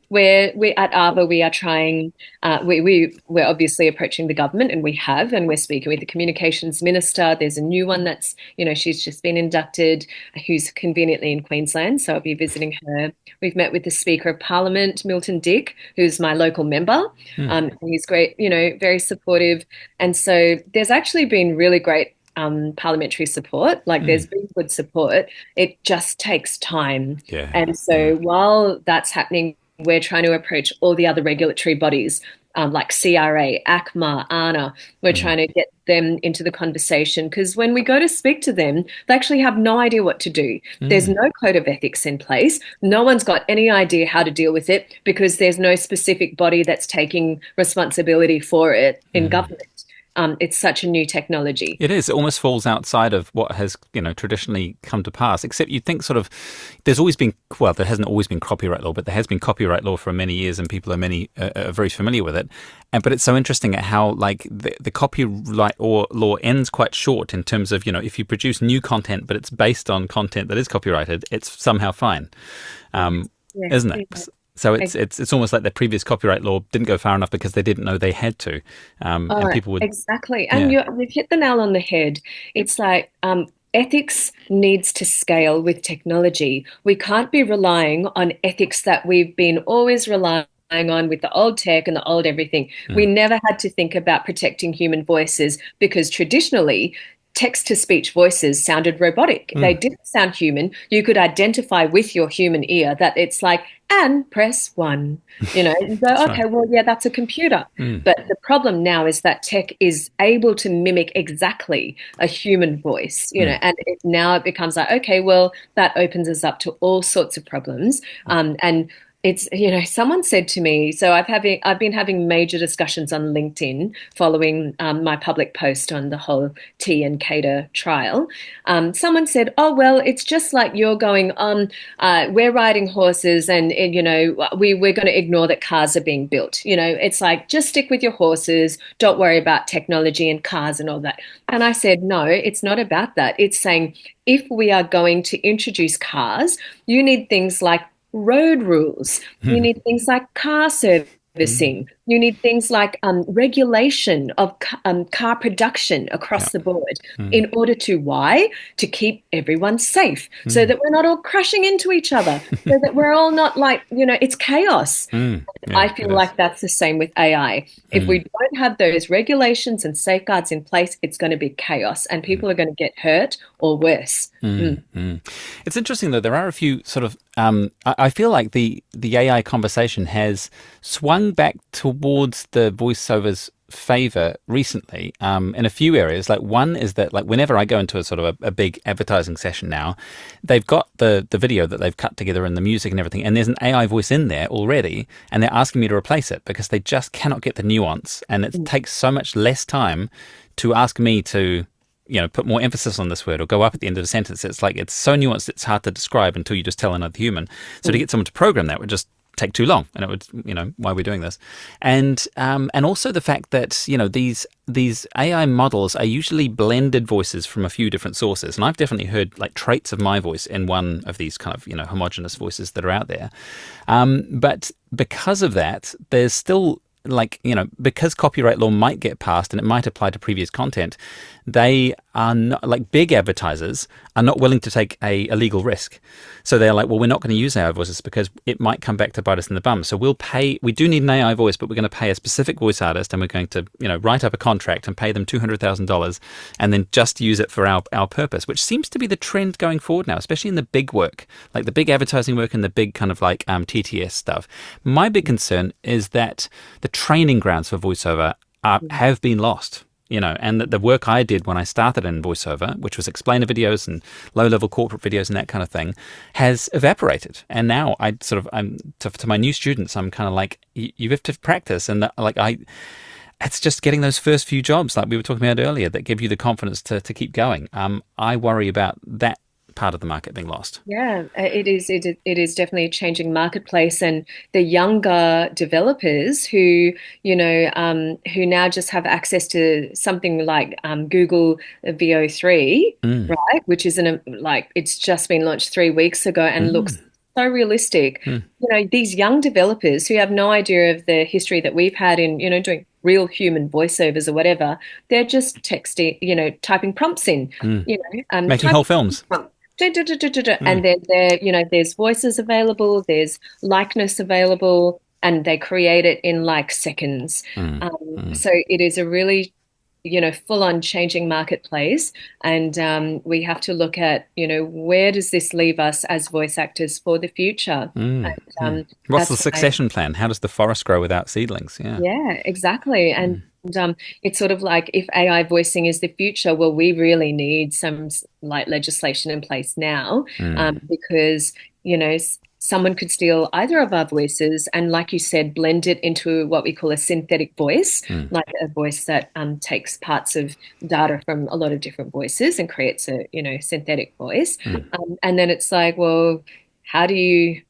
we're at AAVA, we are trying, we're obviously approaching the government, and we're speaking with the communications minister. There's a new one that's, she's just been inducted, who's conveniently in Queensland. So I'll be visiting her. We've met with the Speaker of Parliament, Milton Dick, who's my local member. He's great, very supportive. And so there's actually been really great parliamentary support. Like there's been good support. It just takes time. And so while that's happening, we're trying to approach all the other regulatory bodies, like CRA, ACMA, ANA. We're trying to get them into the conversation, because when we go to speak to them, they actually have no idea what to do. There's no code of ethics in place. No one's got any idea how to deal with it, because there's no specific body that's taking responsibility for it in government. It's such a new technology. It is. It almost falls outside of what has, traditionally come to pass. Except you'd think sort of, there's always been, well, there hasn't always been copyright law, but there has been copyright law for many years, and people are very familiar with it. But it's so interesting at how like the copyright law ends quite short in terms of, if you produce new content, but it's based on content that is copyrighted, it's somehow fine, isn't it? Yeah. So it's almost like the previous copyright law didn't go far enough because they didn't know they had to, and people would exactly. And you've hit the nail on the head. It's like ethics needs to scale with technology. We can't be relying on ethics that we've been always relying on with the old tech and the old everything. We never had to think about protecting human voices, because traditionally text-to-speech voices sounded robotic. They didn't sound human. You could identify with your human ear that it's like, and press 1, and go, okay, well, yeah, that's a computer. But the problem now is that tech is able to mimic exactly a human voice, and now it becomes like, okay, well, that opens us up to all sorts of problems. And it's, someone said to me, so I've been having major discussions on LinkedIn following my public post on the whole T and CADA trial. Someone said, oh, well, it's just like you're going on, we're riding horses and we're going to ignore that cars are being built. It's like, just stick with your horses. Don't worry about technology and cars and all that. And I said, no, it's not about that. It's saying, if we are going to introduce cars, you need things like road rules. You need things like car servicing. You need things like regulation of car production across the board in order to, why? To keep everyone safe, so that we're not all crashing into each other, so that we're all not like, it's chaos. I feel like that's the same with AI. If we don't have those regulations and safeguards in place, it's going to be chaos, and people are going to get hurt or worse. It's interesting, though. There are a few sort of, I feel like the AI conversation has swung back towards the voiceovers favor recently in a few areas. Like one is that like whenever I go into a sort of a big advertising session now, they've got the video that they've cut together and the music and everything, and there's an AI voice in there already, and they're asking me to replace it because they just cannot get the nuance, and it takes so much less time to ask me to put more emphasis on this word or go up at the end of the sentence. It's like it's so nuanced it's hard to describe until you just tell another human. So to get someone to program that would just take too long, and it would, why we're doing this. And also the fact that, these AI models are usually blended voices from a few different sources. And I've definitely heard like traits of my voice in one of these kind of, homogenous voices that are out there. But because of that, there's still because copyright law might get passed and it might apply to previous content, they are not, like big advertisers are not willing to take a legal risk. So they're like, well, we're not going to use AI voices because it might come back to bite us in the bum. So we do need an AI voice, but we're going to pay a specific voice artist and we're going to, write up a contract and pay them $200,000 and then just use it for our purpose, which seems to be the trend going forward now, especially in the big work, like the big advertising work and the big kind of like TTS stuff. My big concern is that the training grounds for voiceover have been lost. And that the work I did when I started in voiceover, which was explainer videos and low-level corporate videos and that kind of thing, has evaporated. And now to my new students, I'm kind of like, you have to practice. And it's just getting those first few jobs, like we were talking about earlier, that give you the confidence to keep going. I worry about that part of the market being lost. Yeah, it is definitely a changing marketplace, and the younger developers who now just have access to something like Google VO3, right, which is it's just been launched 3 weeks ago and looks so realistic. These young developers who have no idea of the history that we've had in doing real human voiceovers or whatever, they're just texting, typing prompts in, making whole films. And then there's voices available, there's likeness available, and they create it in like seconds. So it is a really full-on changing marketplace, and we have to look at where does this leave us as voice actors for the future. What's the succession plan? How does the forest grow without seedlings? Yeah, exactly. And it's sort of like, if AI voicing is the future, well, we really need some like legislation in place now, because someone could steal either of our voices and, like you said, blend it into what we call a synthetic voice, like a voice that takes parts of data from a lot of different voices and creates a synthetic voice. And then it's like, well, how do you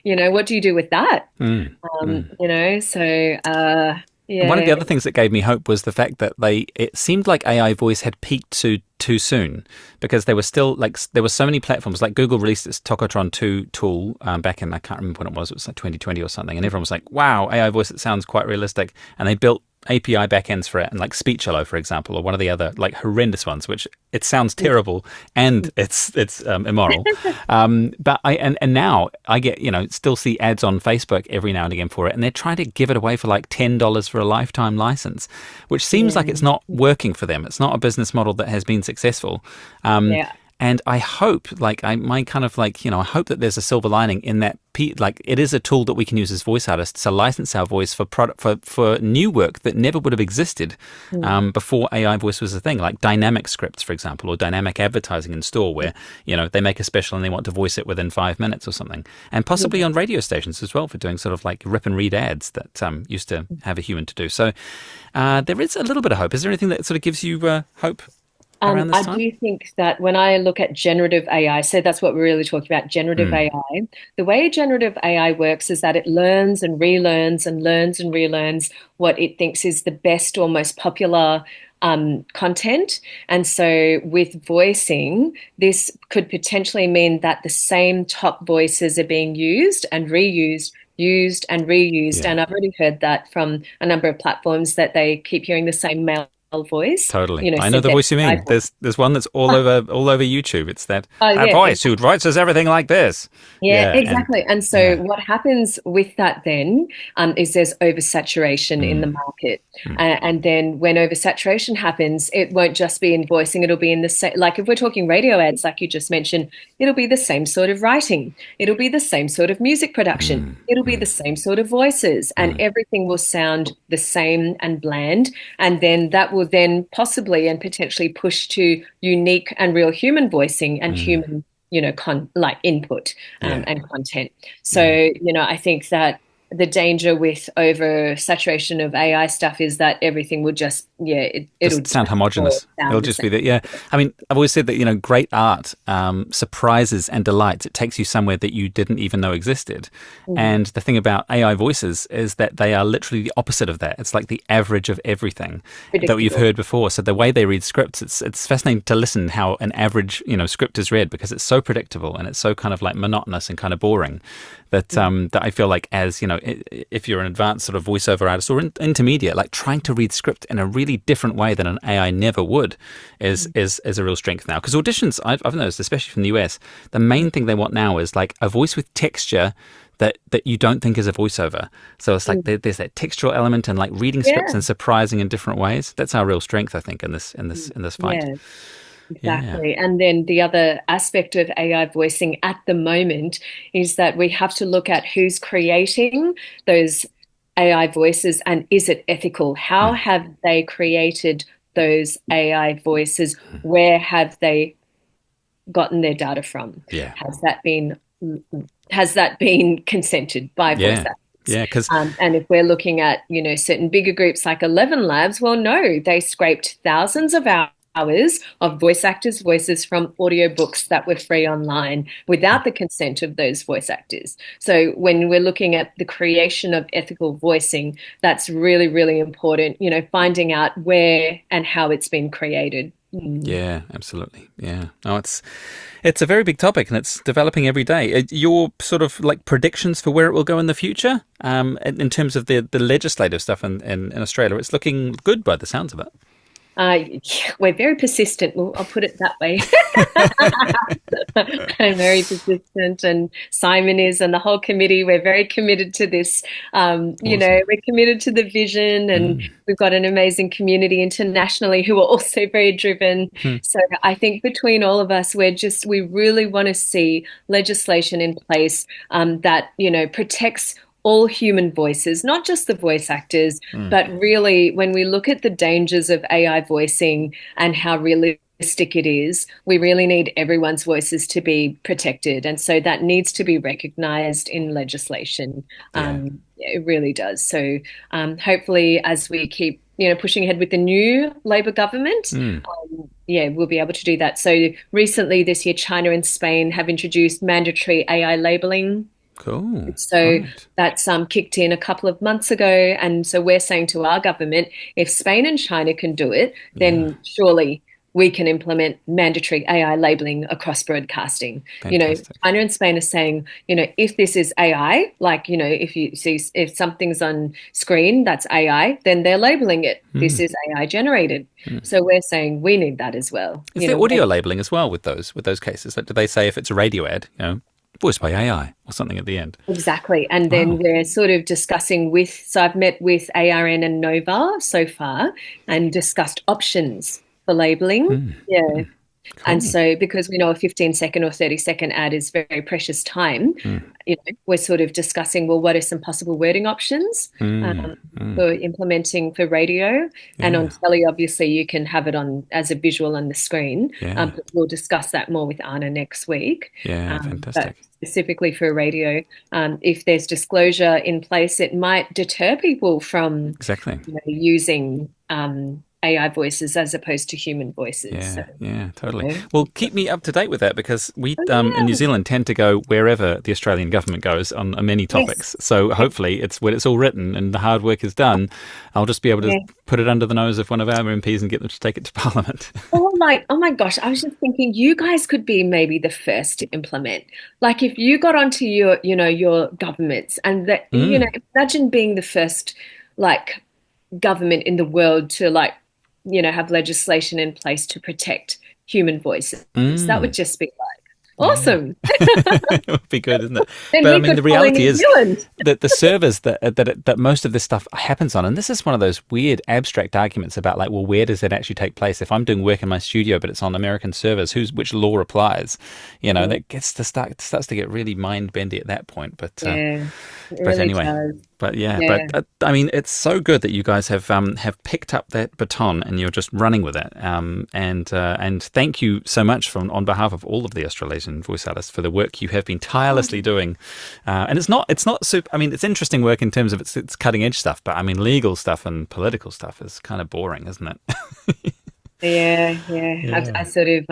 what do you do with that? Yeah. One of the other things that gave me hope was the fact that it seemed like AI voice had peaked too soon, because there were still there were so many platforms. Like Google released its Tokotron 2 tool back in, I can't remember when it was like 2020 or something, and everyone was like, wow, AI voice, it sounds quite realistic. And they built API backends for it, and like Speechelo, for example, or one of the other like horrendous ones, which it sounds terrible and it's immoral. But now I get still see ads on Facebook every now and again for it, and they're trying to give it away for like $10 for a lifetime license, which seems like it's not working for them. It's not a business model that has been successful. And I hope, I hope that there's a silver lining in that, it is a tool that we can use as voice artists to license our voice for new work that never would have existed before AI voice was a thing, like dynamic scripts, for example, or dynamic advertising in store, where they make a special and they want to voice it within 5 minutes or something, and possibly on radio stations as well for doing sort of like rip and read ads that used to have a human to do. So there is a little bit of hope. Is there anything that sort of gives you hope? I do think that when I look at generative AI, so that's what we're really talking about, generative AI, the way generative AI works is that it learns and relearns and learns and relearns what it thinks is the best or most popular content. And so with voicing, this could potentially mean that the same top voices are being used and reused, used and reused. And I've already heard that from a number of platforms, that they keep hearing the same male voice. Totally. I know the voice you mean. There's one that's all over YouTube. It's that voice who writes us everything like this. Yeah, exactly. And so what happens with that then is there's oversaturation in the market. And then when oversaturation happens, it won't just be in voicing, it'll be in the same, like if we're talking radio ads, like you just mentioned, it'll be the same sort of writing. It'll be the same sort of music production. It'll be the same sort of voices, and everything will sound the same and bland. And then that will then possibly and potentially push to unique and real human voicing and human input and content. So, I think that the danger with oversaturation of AI stuff is that everything will just, it'll sound homogenous. It'll just be that, I mean, I've always said that, great art surprises and delights. It takes you somewhere that you didn't even know existed. And the thing about AI voices is that they are literally the opposite of that. It's like the average of everything that you've heard before. So the way they read scripts, it's fascinating to listen how an average, script is read, because it's so predictable and it's so kind of like monotonous and kind of boring that that I feel like as, if you're an advanced sort of voiceover artist or intermediate, like trying to read script in a really different way than an AI never would is a real strength now. Because auditions, I've noticed, especially from the US, the main thing they want now is like a voice with texture that you don't think is a voiceover. So it's like there's that textural element and like reading scripts and surprising in different ways. That's our real strength, I think, in this fight. Yeah. Exactly. Yeah. And then the other aspect of AI voicing at the moment is that we have to look at who's creating those AI voices and is it ethical? How have they created those AI voices? Where have they gotten their data from? Yeah. Has that been consented by voice actors? Yeah, because and if we're looking at certain bigger groups like 11 Labs, well, no, they scraped thousands of hours of voice actors' voices from audiobooks that were free online without the consent of those voice actors. So when we're looking at the creation of ethical voicing, that's really, really important, finding out where and how it's been created. Yeah, absolutely. Yeah. No, it's a very big topic and it's developing every day. Your sort of like predictions for where it will go in the future, in terms of the legislative stuff in Australia, it's looking good by the sounds of it. We're very persistent. Well, I'll put it that way. I'm very persistent, and Simon is, and the whole committee. We're very committed to this. Awesome. We're committed to the vision, and we've got an amazing community internationally who are also very driven. So I think between all of us, we really want to see legislation in place that protects all human voices, not just the voice actors, but really when we look at the dangers of AI voicing and how realistic it is, we really need everyone's voices to be protected. And so that needs to be recognised in legislation. It really does. So hopefully as we keep pushing ahead with the new Labor government, we'll be able to do that. So recently this year, China and Spain have introduced mandatory AI labelling. Cool. So that's kicked in a couple of months ago. And so we're saying to our government, if Spain and China can do it, then surely we can implement mandatory AI labeling across broadcasting. Fantastic. China and Spain are saying, if this is AI, like, if something's on screen that's AI, then they're labeling it. This is AI generated. So we're saying we need that as well. Is there audio labeling as well with those cases? Like, do they say if it's a radio ad, voiced by AI or something at the end? Exactly. And then we're sort of discussing so I've met with ARN and Nova so far and discussed options for labeling. Cool. And so because we know a 15-second or 30-second ad is very precious time, we're sort of discussing, well, what are some possible wording options for implementing for radio? And on telly, obviously, you can have it on as a visual on the screen. But we'll discuss that more with Anna next week. Fantastic. But specifically for radio, if there's disclosure in place, it might deter people from using AI voices as opposed to human voices. Totally. Well, keep me up to date with that, because we in New Zealand tend to go wherever the Australian government goes on many topics. So hopefully when it's all written and the hard work is done, I'll just be able to put it under the nose of one of our MPs and get them to take it to Parliament. Oh my gosh, I was just thinking you guys could be maybe the first to implement. Like if you got onto your governments and that, imagine being the first government in the world to have legislation in place to protect human voices. That would just be like awesome. It would be good, isn't it? Then But we I mean, could the follow reality New is Zealand. that the servers that most of this stuff happens on, and this is one of those weird abstract arguments about like, well, where does it actually take place? If I'm doing work in my studio, but it's on American servers, which law applies? That starts to get really mind bendy at that point. But Yeah, it but really anyway. does. But Yeah. I mean, it's so good that you guys have picked up that baton and you're just running with it. And thank you so much on behalf of all of the Australasian voice artists for the work you have been tirelessly doing. And it's not super. I mean, it's interesting work in terms of it's cutting edge stuff, but I mean, legal stuff and political stuff is kind of boring, isn't it? Yeah. I sort of,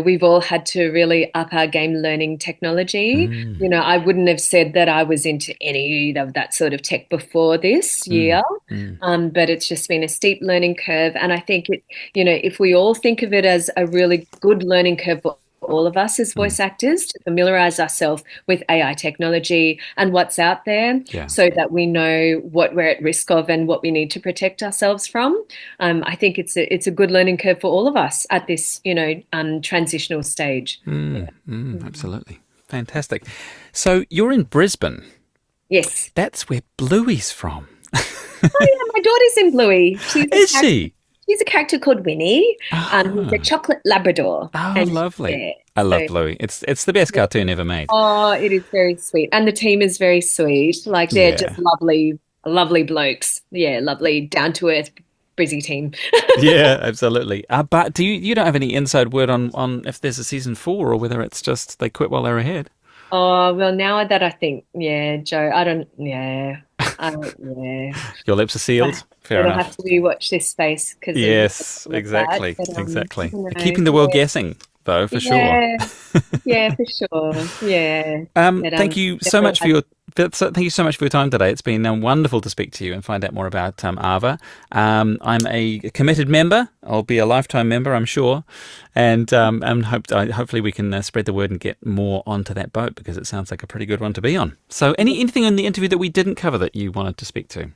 we've all had to really up our game learning technology. I wouldn't have said that I was into any of that sort of tech before this year, but it's just been a steep learning curve. And I think if we all think of it as a really good learning curve for all of us as voice actors, to familiarize ourselves with AI technology and what's out there, so that we know what we're at risk of and what we need to protect ourselves from. I think it's a good learning curve for all of us at this transitional stage. Absolutely. Fantastic. So you're in Brisbane. Yes. That's where Bluey's from. Oh yeah, my daughter's in Bluey. Is she? She's a character called Winnie. He's a chocolate Labrador. Oh, lovely. I love Bluey. It's the best cartoon ever made. Oh, it is very sweet. And the team is very sweet. Like, they're just lovely blokes. Yeah, lovely, down-to-earth, Brizzy team. Yeah, absolutely. But you don't have any inside word on if there's a season 4 or whether it's just they quit while they're ahead? Oh, well, now that I think, Joe, Your lips are sealed. Fair enough. I'll have to rewatch this space. Yes, exactly. Exactly. Keeping the world guessing, though, for sure. Yeah, for sure. Yeah. Thank you so much for your time today. It's been wonderful to speak to you and find out more about AAVA. I'm a committed member. I'll be a lifetime member, I'm sure. And hopefully we can spread the word and get more onto that boat, because it sounds like a pretty good one to be on. So anything in the interview that we didn't cover that you wanted to speak to?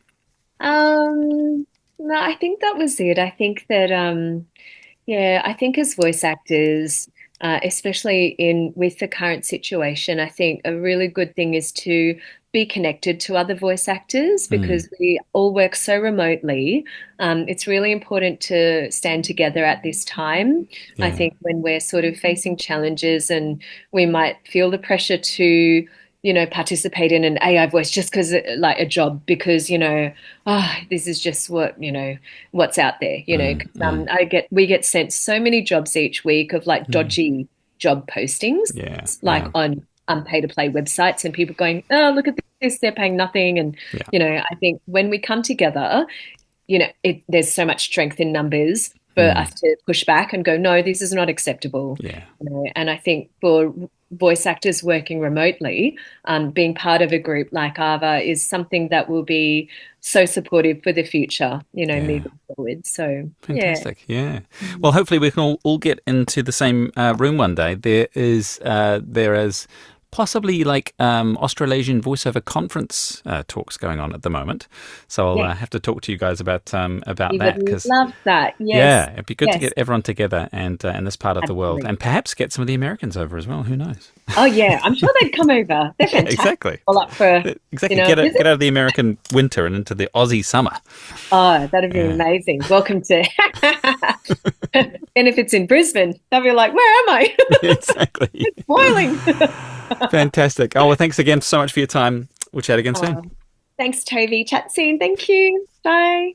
No, I think that was it. I think that, I think as voice actors, especially with the current situation, I think a really good thing is to be connected to other voice actors, because we all work so remotely. It's really important to stand together at this time. I think when we're sort of facing challenges and we might feel the pressure to participate in an AI voice just because, like, a job, because, this is just what's out there, we get sent so many jobs each week of like dodgy job postings, on pay-to-play websites, and people going, oh, look at this, they're paying nothing. And, I think when we come together, there's so much strength in numbers for us to push back and go, no, this is not acceptable. And I think for voice actors working remotely, being part of a group like AAVA is something that will be so supportive for the future, moving forward. So fantastic. Yeah. Well, hopefully we can all get into the same room one day. There is possibly like Australasian voiceover conference talks going on at the moment. So I'll have to talk to you guys about that. Because love that. Yes. Yeah, it'd be good to get everyone together and in this part of the world, and perhaps get some of the Americans over as well. Who knows? Oh yeah, I'm sure they'd come over. They're fantastic. Exactly. All up for get out of the American winter and into the Aussie summer. Oh, that'd be amazing. Welcome to. And if it's in Brisbane, they'll be like, "Where am I?" Exactly. It's boiling. Fantastic. Oh, well, thanks again so much for your time. We'll chat again soon. Thanks, Toby. Chat soon. Thank you. Bye.